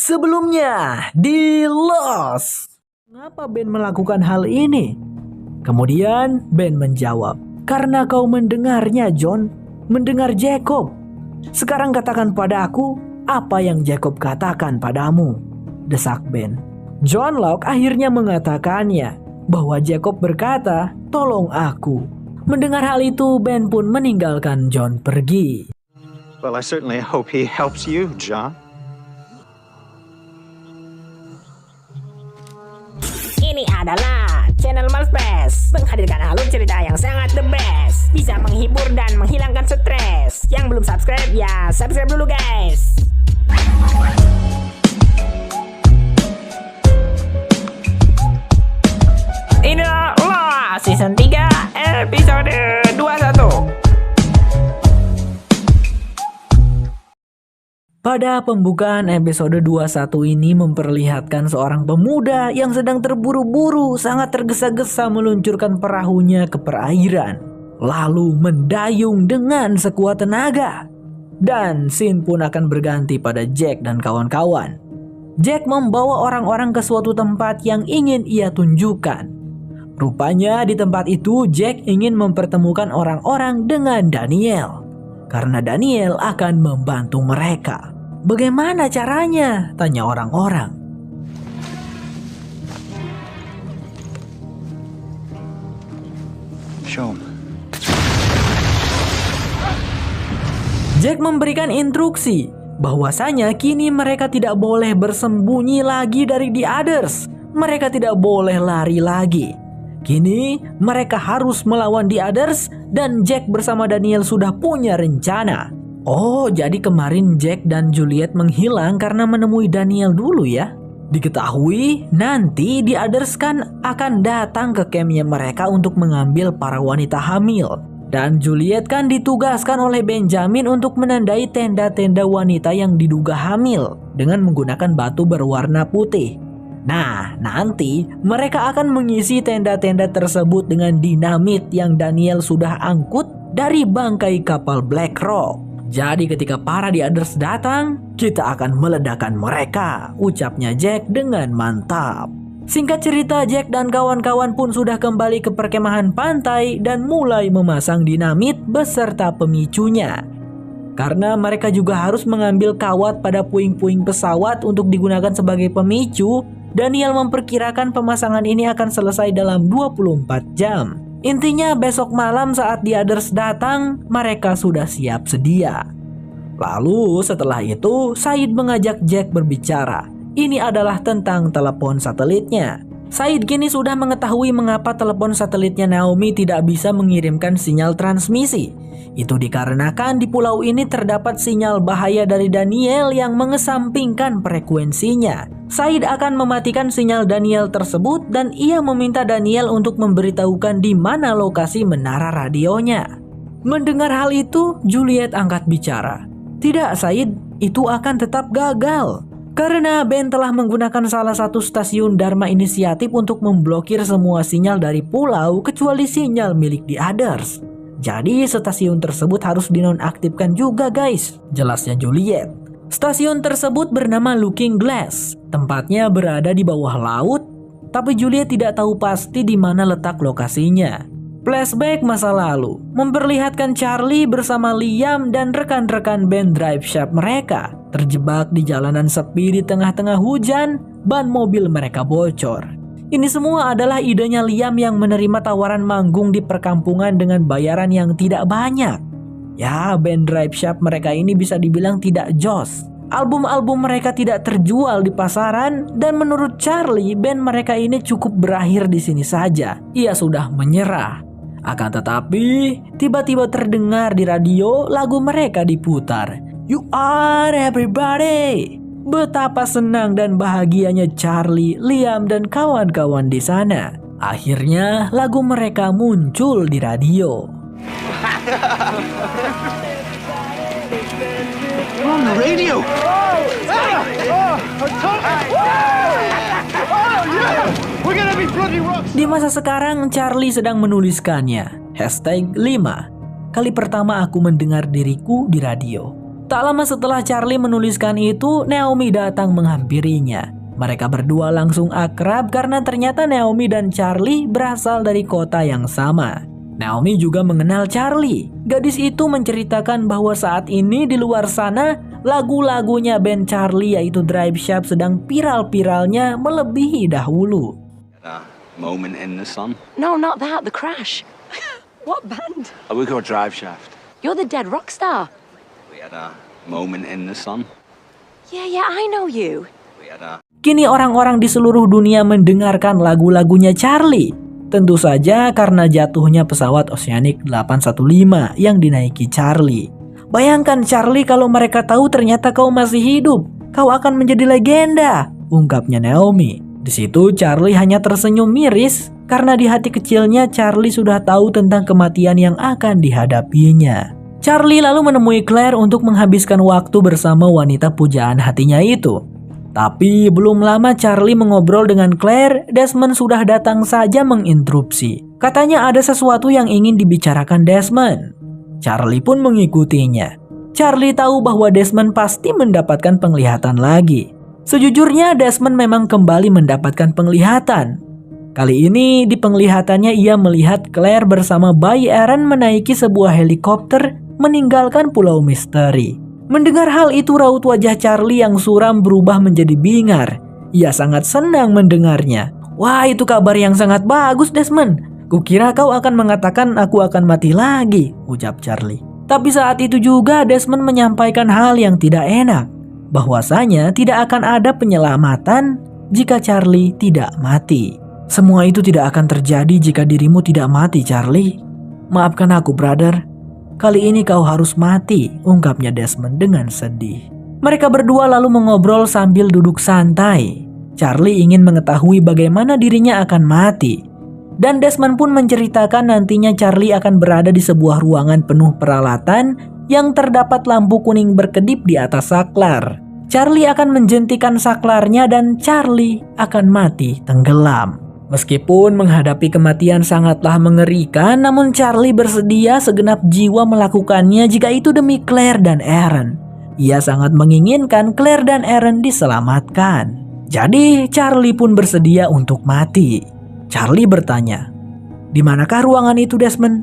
Sebelumnya di Lost. Mengapa Ben melakukan hal ini? Kemudian Ben menjawab, karena kau mendengarnya John, mendengar Jacob. Sekarang katakan padaku apa yang Jacob katakan padamu, desak Ben. John Locke akhirnya mengatakannya bahwa Jacob berkata, tolong aku. Mendengar hal itu Ben pun meninggalkan John pergi. Well, I certainly hope he helps you, John. Ini adalah channel Malfresh, menghadirkan alur cerita yang sangat the best, bisa menghibur dan menghilangkan stres. Yang belum subscribe ya subscribe dulu guys. Inilah Lost Season 3 episode 21. Pada pembukaan episode 21 ini memperlihatkan seorang pemuda yang sedang terburu-buru sangat tergesa-gesa meluncurkan perahunya ke perairan, lalu mendayung dengan sekuat tenaga. Dan scene pun akan berganti pada Jack dan kawan-kawan. Jack membawa orang-orang ke suatu tempat yang ingin ia tunjukkan. Rupanya di tempat itu Jack ingin mempertemukan orang-orang dengan Daniel, karena Daniel akan membantu mereka. Bagaimana caranya? Tanya orang-orang. Show him. Jack memberikan instruksi bahwasanya kini mereka tidak boleh bersembunyi lagi dari The Others. Mereka tidak boleh lari lagi. Kini mereka harus melawan The Others dan Jack bersama Daniel sudah punya rencana. Oh, jadi kemarin Jack dan Juliet menghilang karena menemui Daniel dulu ya. Diketahui nanti The Others kan akan datang ke campnya mereka untuk mengambil para wanita hamil. Dan Juliet kan ditugaskan oleh Benjamin untuk menandai tenda-tenda wanita yang diduga hamil dengan menggunakan batu berwarna putih. Nah, nanti mereka akan mengisi tenda-tenda tersebut dengan dinamit yang Daniel sudah angkut dari bangkai kapal Black Rock. Jadi ketika para The Others datang, kita akan meledakkan mereka, ucapnya Jack dengan mantap. Singkat cerita, Jack dan kawan-kawan pun sudah kembali ke perkemahan pantai dan mulai memasang dinamit beserta pemicunya. Karena mereka juga harus mengambil kawat pada puing-puing pesawat untuk digunakan sebagai pemicu, Daniel memperkirakan pemasangan ini akan selesai dalam 24 jam. Intinya besok malam saat The Others datang, mereka sudah siap sedia. Lalu setelah itu, Said mengajak Jack berbicara. Ini adalah tentang telepon satelitnya. Said kini sudah mengetahui mengapa telepon satelitnya Naomi tidak bisa mengirimkan sinyal transmisi. Itu dikarenakan di pulau ini terdapat sinyal bahaya dari Daniel yang mengesampingkan frekuensinya. Said akan mematikan sinyal Daniel tersebut dan ia meminta Daniel untuk memberitahukan di mana lokasi menara radionya. Mendengar hal itu, Juliet angkat bicara. Tidak Said, itu akan tetap gagal. Karena Ben telah menggunakan salah satu stasiun Dharma Inisiatif untuk memblokir semua sinyal dari pulau kecuali sinyal milik The Others. Jadi stasiun tersebut harus dinonaktifkan juga guys, jelasnya Juliet. Stasiun tersebut bernama Looking Glass. Tempatnya berada di bawah laut, tapi Juliet tidak tahu pasti di mana letak lokasinya. Flashback masa lalu memperlihatkan Charlie bersama Liam dan rekan-rekan band Drive Shaft mereka terjebak di jalanan sepi di tengah-tengah hujan, ban mobil mereka bocor. Ini semua adalah idenya Liam yang menerima tawaran manggung di perkampungan dengan bayaran yang tidak banyak. Ya, band Drive Shaft mereka ini bisa dibilang tidak jos. Album-album mereka tidak terjual di pasaran dan menurut Charlie, band mereka ini cukup berakhir di sini saja. Ia sudah menyerah. Akan tetapi, tiba-tiba terdengar di radio lagu mereka diputar. You are everybody. Betapa senang dan bahagianya Charlie, Liam, dan kawan-kawan di sana. Akhirnya lagu mereka muncul di radio. On the radio. Di masa sekarang Charlie sedang menuliskannya. #5. Kali pertama aku mendengar diriku di radio. Tak lama setelah Charlie menuliskan itu, Naomi datang menghampirinya. Mereka berdua langsung akrab karena ternyata Naomi dan Charlie berasal dari kota yang sama. Naomi juga mengenal Charlie. Gadis itu menceritakan bahwa saat ini di luar sana, lagu-lagunya band Charlie yaitu Drive Shaft sedang viral-viralnya melebihi dahulu. Moment in the sun. No, not that. The Crash. What band? We got Drive Shaft. You're the dead rock star. We had a moment in the sun. Yeah, I know you. We had a Kini orang-orang di seluruh dunia mendengarkan lagu-lagunya Charlie. Tentu saja karena jatuhnya pesawat Oceanic 815 yang dinaiki Charlie. Bayangkan Charlie, kalau mereka tahu ternyata kau masih hidup, kau akan menjadi legenda, ungkapnya Naomi. Di situ Charlie hanya tersenyum miris karena di hati kecilnya Charlie sudah tahu tentang kematian yang akan dihadapinya. Charlie lalu menemui Claire untuk menghabiskan waktu bersama wanita pujaan hatinya itu. Tapi belum lama Charlie mengobrol dengan Claire, Desmond sudah datang saja menginterupsi. Katanya ada sesuatu yang ingin dibicarakan Desmond. Charlie pun mengikutinya. Charlie tahu bahwa Desmond pasti mendapatkan penglihatan lagi. Sejujurnya Desmond memang kembali mendapatkan penglihatan. Kali ini di penglihatannya ia melihat Claire bersama bayi Aaron menaiki sebuah helikopter meninggalkan Pulau Misteri. Mendengar hal itu, raut wajah Charlie yang suram berubah menjadi bingar. Ia sangat senang mendengarnya. Wah, itu kabar yang sangat bagus, Desmond. Kukira kau akan mengatakan aku akan mati lagi, ucap Charlie. Tapi saat itu juga Desmond menyampaikan hal yang tidak enak. Bahwasanya tidak akan ada penyelamatan jika Charlie tidak mati. Semua itu tidak akan terjadi jika dirimu tidak mati, Charlie. Maafkan aku, brother. Kali ini kau harus mati, ungkapnya Desmond dengan sedih. Mereka berdua lalu mengobrol sambil duduk santai. Charlie ingin mengetahui bagaimana dirinya akan mati. Dan Desmond pun menceritakan nantinya Charlie akan berada di sebuah ruangan penuh peralatan yang terdapat lampu kuning berkedip di atas saklar. Charlie akan menjentikan saklarnya dan Charlie akan mati tenggelam. Meskipun menghadapi kematian sangatlah mengerikan, namun Charlie bersedia segenap jiwa melakukannya jika itu demi Claire dan Aaron. Ia sangat menginginkan Claire dan Aaron diselamatkan. Jadi Charlie pun bersedia untuk mati. Charlie bertanya, "Di manakah ruangan itu, Desmond?"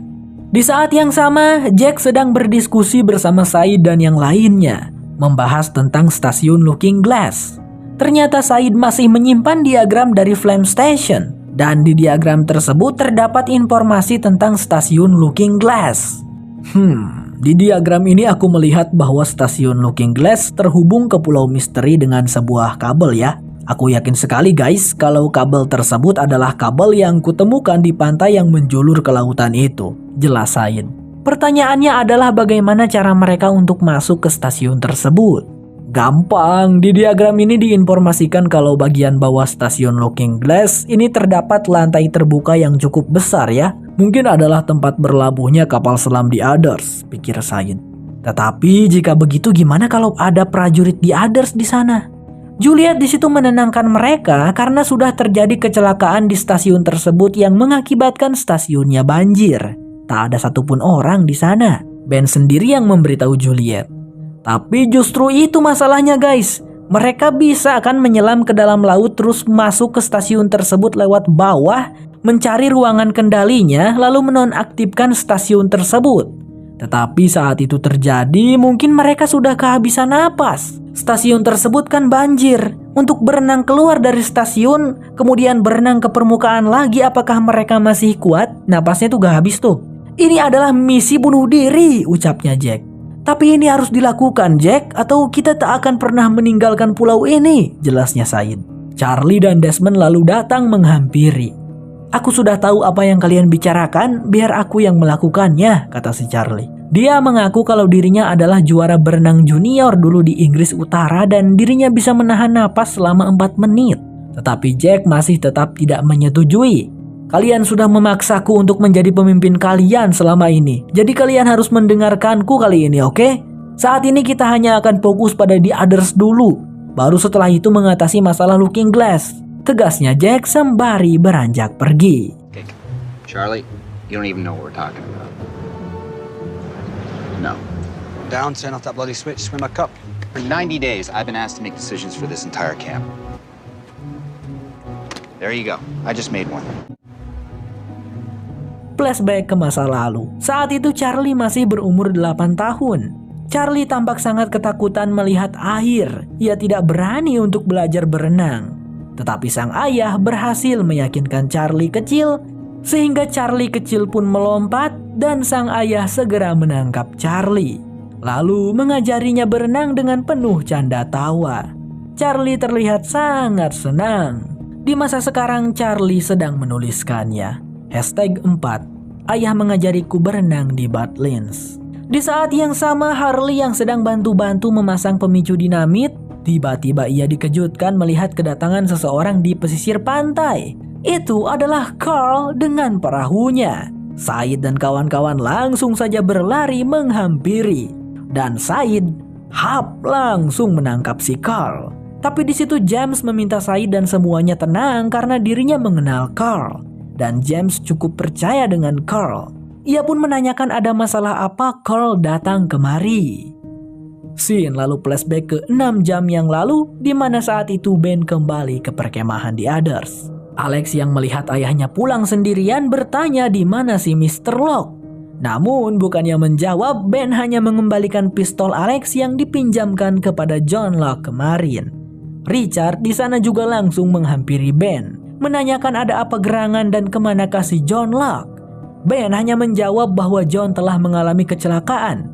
Di saat yang sama, Jack sedang berdiskusi bersama Said dan yang lainnya, membahas tentang stasiun Looking Glass. Ternyata Said masih menyimpan diagram dari Flame Station, dan di diagram tersebut terdapat informasi tentang stasiun Looking Glass. Di diagram ini aku melihat bahwa stasiun Looking Glass terhubung ke Pulau Misteri dengan sebuah kabel ya. Aku yakin sekali guys kalau kabel tersebut adalah kabel yang kutemukan di pantai yang menjulur ke lautan itu, jelas Said. Pertanyaannya adalah bagaimana cara mereka untuk masuk ke stasiun tersebut. Gampang, di diagram ini diinformasikan kalau bagian bawah stasiun Looking Glass ini terdapat lantai terbuka yang cukup besar ya. Mungkin adalah tempat berlabuhnya kapal selam The Others, pikir Said. Tetapi jika begitu gimana kalau ada prajurit The Others di sana? Juliet di situ menenangkan mereka karena sudah terjadi kecelakaan di stasiun tersebut yang mengakibatkan stasiunnya banjir. Tak ada satupun orang di sana. Ben sendiri yang memberitahu Juliet. Tapi justru itu masalahnya guys. Mereka bisa akan menyelam ke dalam laut terus masuk ke stasiun tersebut lewat bawah, mencari ruangan kendalinya lalu menonaktifkan stasiun tersebut. Tetapi saat itu terjadi mungkin mereka sudah kehabisan napas. Stasiun tersebut kan banjir. Untuk berenang keluar dari stasiun kemudian berenang ke permukaan lagi, apakah mereka masih kuat? Napasnya tuh gak habis tuh. Ini adalah misi bunuh diri, ucapnya Jack. Tapi ini harus dilakukan Jack, atau kita tak akan pernah meninggalkan pulau ini, jelasnya Said. Charlie dan Desmond lalu datang menghampiri. Aku sudah tahu apa yang kalian bicarakan, biar aku yang melakukannya, kata si Charlie. Dia mengaku kalau dirinya adalah juara berenang junior dulu di Inggris Utara dan dirinya bisa menahan napas selama 4 menit. Tetapi Jack masih tetap tidak menyetujui. Kalian sudah memaksaku untuk menjadi pemimpin kalian selama ini. Jadi kalian harus mendengarkanku kali ini, oke? Saat ini kita hanya akan fokus pada The Others dulu. Baru setelah itu mengatasi masalah Looking Glass. Tegasnya Jack sembari beranjak pergi. Charlie, you don't even know what we're talking about. No. down, turn off that bloody switch, swim a cup. For 90 days, I've been asked to make decisions for this entire camp. There you go. I just made one. Flashback ke masa lalu. Saat itu Charlie masih berumur 8 tahun. Charlie tampak sangat ketakutan melihat air. Ia tidak berani untuk belajar berenang. Tetapi sang ayah berhasil meyakinkan Charlie kecil, sehingga Charlie kecil pun melompat dan sang ayah segera menangkap Charlie. Lalu mengajarinya berenang dengan penuh canda tawa. Charlie terlihat sangat senang. Di masa sekarang Charlie sedang menuliskannya. #4 Ayah mengajariku berenang di Badlands. Di saat yang sama Harley yang sedang bantu-bantu memasang pemicu dinamit, tiba-tiba ia dikejutkan melihat kedatangan seseorang di pesisir pantai. Itu adalah Carl dengan perahunya. Said dan kawan-kawan langsung saja berlari menghampiri. Dan Said langsung menangkap si Carl. Tapi di situ James meminta Said dan semuanya tenang karena dirinya mengenal Carl. Dan James cukup percaya dengan Carl. Ia pun menanyakan ada masalah apa Carl datang kemari. Scene lalu flashback ke 6 jam yang lalu, di mana saat itu Ben kembali ke perkemahan di Others. Alex yang melihat ayahnya pulang sendirian bertanya di mana si Mr. Locke. Namun bukannya menjawab, Ben hanya mengembalikan pistol Alex yang dipinjamkan kepada John Locke kemarin. Richard di sana juga langsung menghampiri Ben, menanyakan ada apa gerangan dan kemanakah si John Locke. Ben hanya menjawab bahwa John telah mengalami kecelakaan.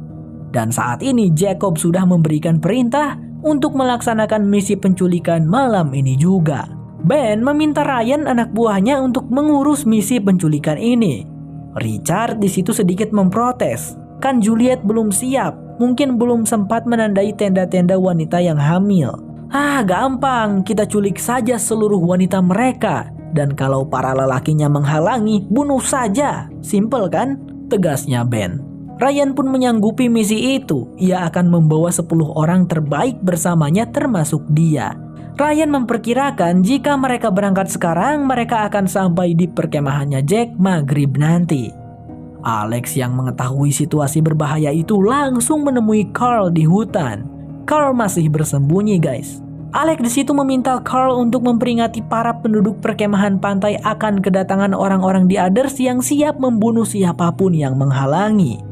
Dan saat ini Jacob sudah memberikan perintah untuk melaksanakan misi penculikan malam ini juga. Ben meminta Ryan anak buahnya untuk mengurus misi penculikan ini. Richard di situ sedikit memprotes. Kan Juliet belum siap, mungkin belum sempat menandai tenda-tenda wanita yang hamil. Gampang, kita culik saja seluruh wanita mereka. Dan kalau para lelakinya menghalangi, bunuh saja. Simpel kan? Tegasnya Ben. Ryan pun menyanggupi misi itu. Ia akan membawa 10 orang terbaik bersamanya termasuk dia. Ryan memperkirakan jika mereka berangkat sekarang, mereka akan sampai di perkemahannya Jack maghrib nanti. Alex yang mengetahui situasi berbahaya itu langsung menemui Carl di hutan. Carl masih bersembunyi guys. Alex di situ meminta Carl untuk memperingati para penduduk perkemahan pantai akan kedatangan orang-orang di Others yang siap membunuh siapapun yang menghalangi.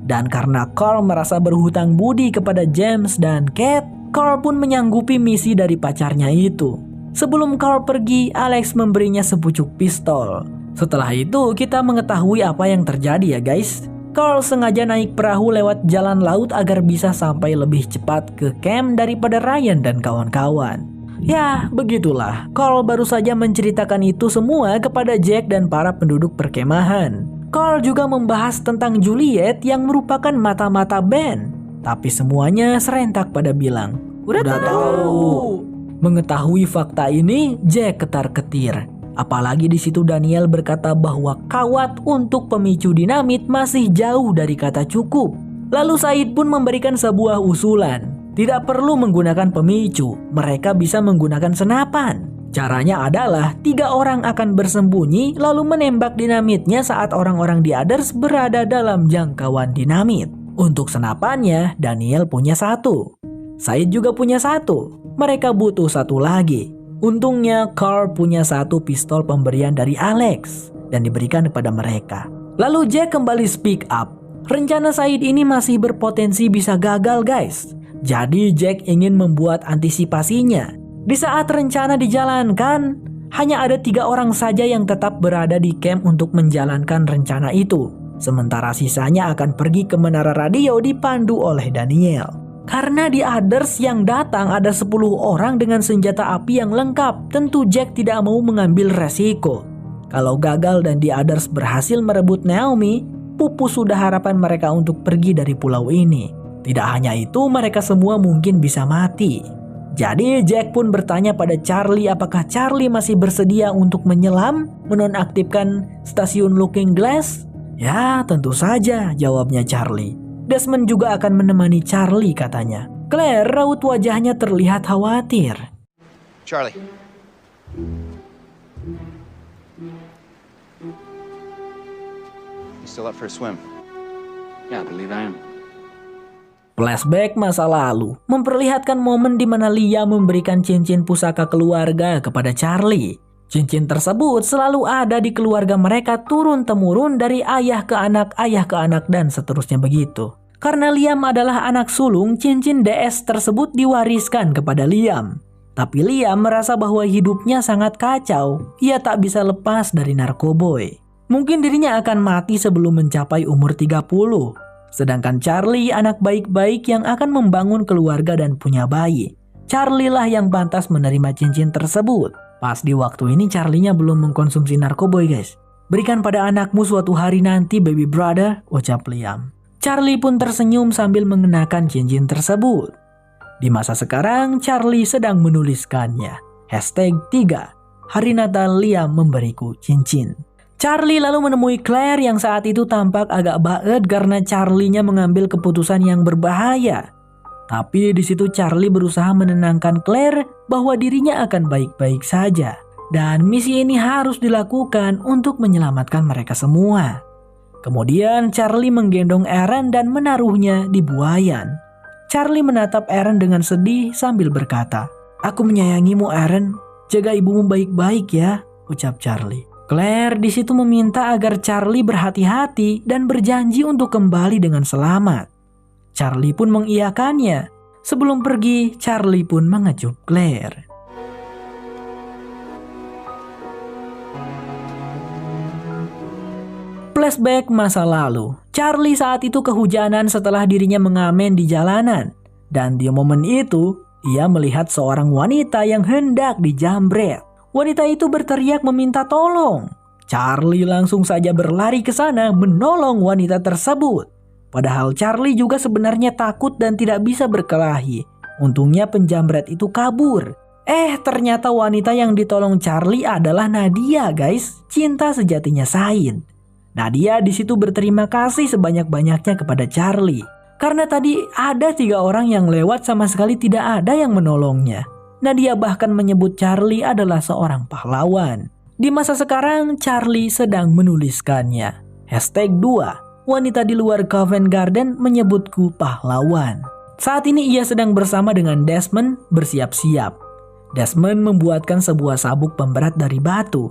Dan karena Carl merasa berhutang budi kepada James dan Kate, Carl pun menyanggupi misi dari pacarnya itu. Sebelum Carl pergi, Alex memberinya sepucuk pistol. Setelah itu kita mengetahui apa yang terjadi ya guys. Carl sengaja naik perahu lewat jalan laut agar bisa sampai lebih cepat ke camp daripada Ryan dan kawan-kawan. Ya, begitulah. Carl baru saja menceritakan itu semua kepada Jack dan para penduduk perkemahan. Carl juga membahas tentang Juliet yang merupakan mata-mata Ben. Tapi semuanya serentak pada bilang, Udah tahu. Mengetahui fakta ini, Jack ketar-ketir. Apalagi di situ Daniel berkata bahwa kawat untuk pemicu dinamit masih jauh dari kata cukup. Lalu Said pun memberikan sebuah usulan. Tidak perlu menggunakan pemicu, mereka bisa menggunakan senapan. Caranya adalah 3 orang akan bersembunyi lalu menembak dinamitnya saat orang-orang di Others berada dalam jangkauan dinamit. Untuk senapannya, Daniel punya 1. Said juga punya 1. Mereka butuh 1 lagi. Untungnya Carl punya 1 pistol pemberian dari Alex dan diberikan kepada mereka. Lalu Jack kembali speak up. Rencana Said ini masih berpotensi bisa gagal guys. Jadi Jack ingin membuat antisipasinya. Di saat rencana dijalankan, hanya ada 3 orang saja yang tetap berada di camp untuk menjalankan rencana itu. Sementara sisanya akan pergi ke menara radio dipandu oleh Daniel. Karena di Others yang datang ada 10 orang dengan senjata api yang lengkap, tentu Jack tidak mau mengambil resiko. Kalau gagal dan di Others berhasil merebut Naomi, pupus sudah harapan mereka untuk pergi dari pulau ini. Tidak hanya itu, mereka semua mungkin bisa mati. Jadi Jack pun bertanya pada Charlie apakah Charlie masih bersedia untuk menyelam, menonaktifkan stasiun Looking Glass? Ya, tentu saja, jawabnya Charlie. Desmond juga akan menemani Charlie katanya. Claire raut wajahnya terlihat khawatir. Charlie. You still up for a swim? Yeah, I believe I am. Flashback masa lalu memperlihatkan momen di mana Liam memberikan cincin pusaka keluarga kepada Charlie. Cincin tersebut selalu ada di keluarga mereka turun-temurun dari ayah ke anak, dan seterusnya begitu. Karena Liam adalah anak sulung, cincin DS tersebut diwariskan kepada Liam. Tapi Liam merasa bahwa hidupnya sangat kacau. Ia tak bisa lepas dari narkoboy. Mungkin dirinya akan mati sebelum mencapai umur 30. Sedangkan Charlie anak baik-baik yang akan membangun keluarga dan punya bayi. Charlie lah yang pantas menerima cincin tersebut. Pas di waktu ini Charlie-nya belum mengkonsumsi narkoboy guys. Berikan pada anakmu suatu hari nanti baby brother, ucap Liam. Charlie pun tersenyum sambil mengenakan cincin tersebut. Di masa sekarang Charlie sedang menuliskannya. #3 Hari Natal Liam memberiku cincin. Charlie lalu menemui Claire yang saat itu tampak agak baet karena Charlie-nya mengambil keputusan yang berbahaya. Tapi di situ Charlie berusaha menenangkan Claire bahwa dirinya akan baik-baik saja. Dan misi ini harus dilakukan untuk menyelamatkan mereka semua. Kemudian Charlie menggendong Aaron dan menaruhnya di buayan. Charlie menatap Aaron dengan sedih sambil berkata, "Aku menyayangimu Aaron, jaga ibumu baik-baik ya," ucap Charlie. Claire di situ meminta agar Charlie berhati-hati dan berjanji untuk kembali dengan selamat. Charlie pun mengiyakannya. Sebelum pergi, Charlie pun mengecup Claire. Flashback masa lalu. Charlie saat itu kehujanan setelah dirinya mengamen di jalanan. Dan di momen itu, ia melihat seorang wanita yang hendak dijambret. Wanita itu berteriak meminta tolong. Charlie langsung saja berlari ke sana menolong wanita tersebut. Padahal Charlie juga sebenarnya takut dan tidak bisa berkelahi. Untungnya penjambret itu kabur. Ternyata wanita yang ditolong Charlie adalah Nadia guys, cinta sejatinya Said. Nadia di situ berterima kasih sebanyak-banyaknya kepada Charlie. Karena tadi ada 3 orang yang lewat sama sekali tidak ada yang menolongnya. Nadia bahkan menyebut Charlie adalah seorang pahlawan. Di masa sekarang, Charlie sedang menuliskannya. #2 Wanita di luar Covent Garden menyebutku pahlawan. Saat ini ia sedang bersama dengan Desmond bersiap-siap. Desmond membuatkan sebuah sabuk pemberat dari batu.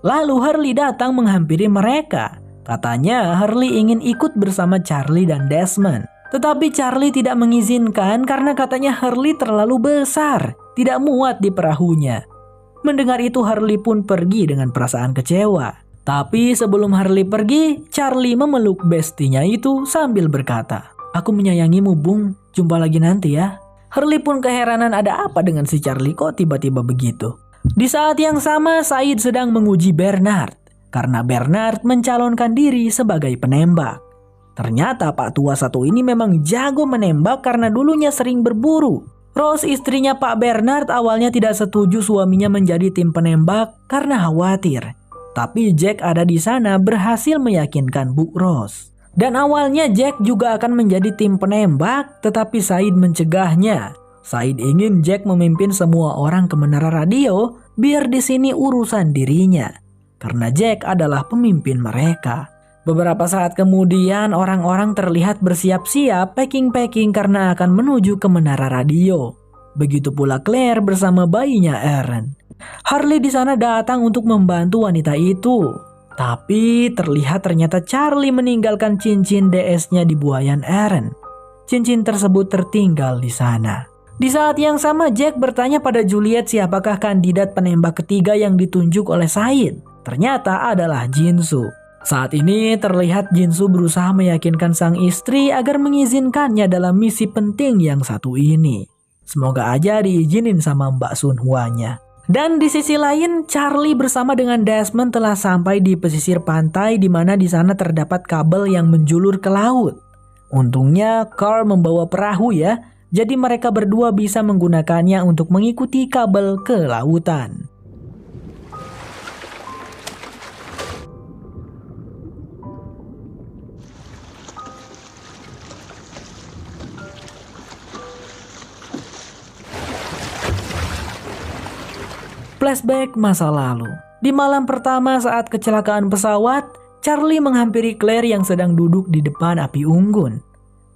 Lalu Hurley datang menghampiri mereka. Katanya Hurley ingin ikut bersama Charlie dan Desmond. Tetapi Charlie tidak mengizinkan karena katanya Hurley terlalu besar, tidak muat di perahunya. Mendengar itu Hurley pun pergi dengan perasaan kecewa. Tapi sebelum Hurley pergi, Charlie memeluk bestinya itu sambil berkata, "Aku menyayangimu Bung, jumpa lagi nanti ya." Hurley pun keheranan ada apa dengan si Charlie kok tiba-tiba begitu. Di saat yang sama Said sedang menguji Bernard. Karena Bernard mencalonkan diri sebagai penembak. Ternyata Pak Tua satu ini memang jago menembak karena dulunya sering berburu. Rose istrinya Pak Bernard awalnya tidak setuju suaminya menjadi tim penembak karena khawatir. Tapi Jack ada di sana berhasil meyakinkan Bu Rose. Dan awalnya Jack juga akan menjadi tim penembak, tetapi Said mencegahnya. Said ingin Jack memimpin semua orang ke menara radio biar di sini urusan dirinya. Karena Jack adalah pemimpin mereka. Beberapa saat kemudian orang-orang terlihat bersiap-siap packing-packing karena akan menuju ke menara radio. Begitu pula Claire bersama bayinya Aaron. Hurley di sana datang untuk membantu wanita itu. Tapi ternyata Charlie meninggalkan cincin DS-nya di buayan Aaron. Cincin tersebut tertinggal di sana. Di saat yang sama Jack bertanya pada Juliet siapakah kandidat penembak ketiga yang ditunjuk oleh Said. Ternyata adalah Jinsu. Saat ini terlihat Jinsu berusaha meyakinkan sang istri agar mengizinkannya dalam misi penting yang satu ini. Semoga aja diizinin sama Mbak Sunhwa-nya. Dan di sisi lain, Charlie bersama dengan Desmond telah sampai di pesisir pantai di mana di sana terdapat kabel yang menjulur ke laut. Untungnya Carl membawa perahu ya, jadi mereka berdua bisa menggunakannya untuk mengikuti kabel ke lautan. Flashback masa lalu. Di malam pertama saat kecelakaan pesawat, Charlie menghampiri Claire yang sedang duduk di depan api unggun.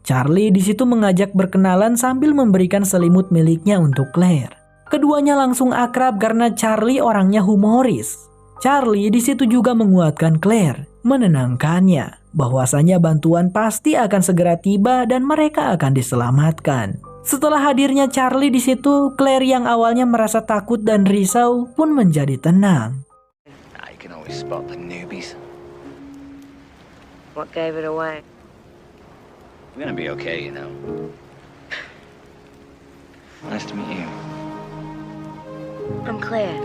Charlie di situ mengajak berkenalan sambil memberikan selimut miliknya untuk Claire. Keduanya langsung akrab karena Charlie orangnya humoris. Charlie di situ juga menguatkan Claire, menenangkannya bahwasanya bantuan pasti akan segera tiba dan mereka akan diselamatkan. Setelah hadirnya Charlie di situ, Claire yang awalnya merasa takut dan risau pun menjadi tenang. You can always spot the newbies. What gave it away? We're gonna be okay, you know. Nice to meet you. I'm Claire.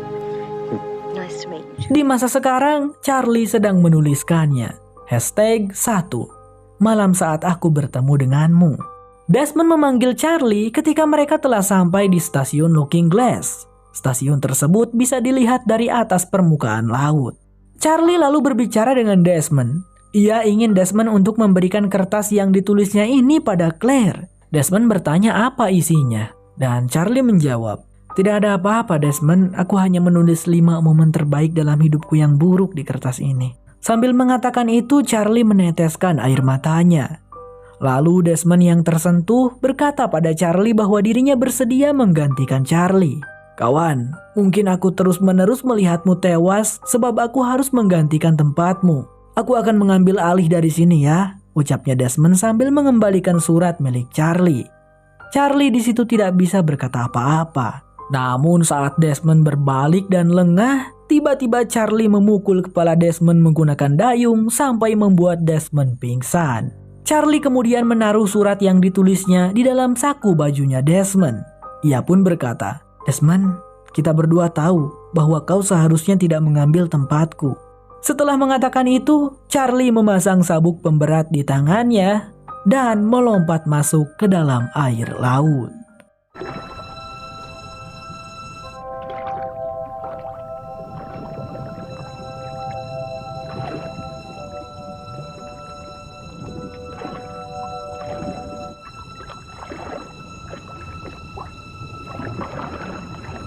Nice to meet you. Di masa sekarang, Charlie sedang menuliskannya. #1. Malam saat aku bertemu denganmu. Desmond memanggil Charlie ketika mereka telah sampai di stasiun Looking Glass. Stasiun tersebut bisa dilihat dari atas permukaan laut. Charlie lalu berbicara dengan Desmond. Ia ingin Desmond untuk memberikan kertas yang ditulisnya ini pada Claire. Desmond bertanya apa isinya. Dan Charlie menjawab, "Tidak ada apa-apa Desmond, aku hanya menulis 5 momen terbaik dalam hidupku yang buruk di kertas ini." Sambil mengatakan itu, Charlie meneteskan air matanya. Lalu Desmond yang tersentuh berkata pada Charlie bahwa dirinya bersedia menggantikan Charlie. "Kawan, mungkin aku terus-menerus melihatmu tewas sebab aku harus menggantikan tempatmu. Aku akan mengambil alih dari sini ya," ucapnya Desmond sambil mengembalikan surat milik Charlie. Charlie di situ tidak bisa berkata apa-apa. Namun saat Desmond berbalik dan lengah, tiba-tiba Charlie memukul kepala Desmond menggunakan dayung sampai membuat Desmond pingsan. Charlie kemudian menaruh surat yang ditulisnya di dalam saku bajunya Desmond. Ia pun berkata, "Desmond, kita berdua tahu bahwa kau seharusnya tidak mengambil tempatku." Setelah mengatakan itu, Charlie memasang sabuk pemberat di tangannya dan melompat masuk ke dalam air laut.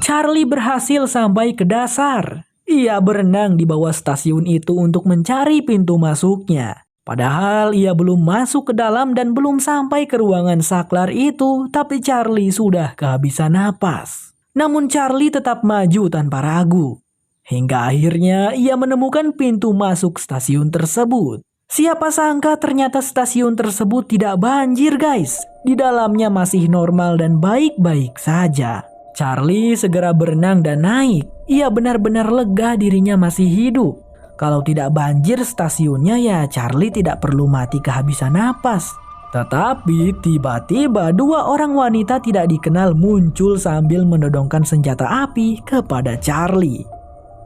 Charlie berhasil sampai ke dasar. Ia berenang di bawah stasiun itu untuk mencari pintu masuknya. Padahal ia belum masuk ke dalam dan belum sampai ke ruangan saklar itu, tapi Charlie sudah kehabisan napas. Namun Charlie tetap maju tanpa ragu. Hingga akhirnya ia menemukan pintu masuk stasiun tersebut. Siapa sangka ternyata stasiun tersebut tidak banjir guys. Di dalamnya masih normal dan baik-baik saja. Charlie segera berenang dan naik. Ia benar-benar lega dirinya masih hidup. Kalau tidak banjir stasiunnya ya Charlie tidak perlu mati kehabisan napas. Tetapi tiba-tiba 2 orang wanita tidak dikenal muncul sambil menodongkan senjata api kepada Charlie.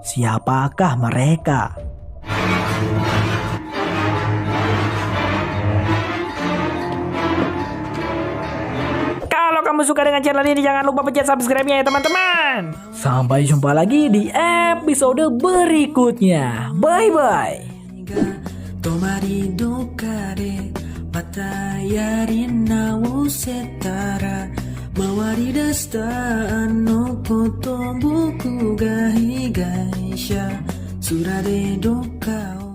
Siapakah mereka? Kalau kamu suka dengan channel ini, jangan lupa pencet subscribe-nya ya teman-teman. Sampai jumpa lagi di episode berikutnya. Bye-bye. 泊まりどっかでまたやり直せたら回り出したあのこと僕が被害者面でどっかを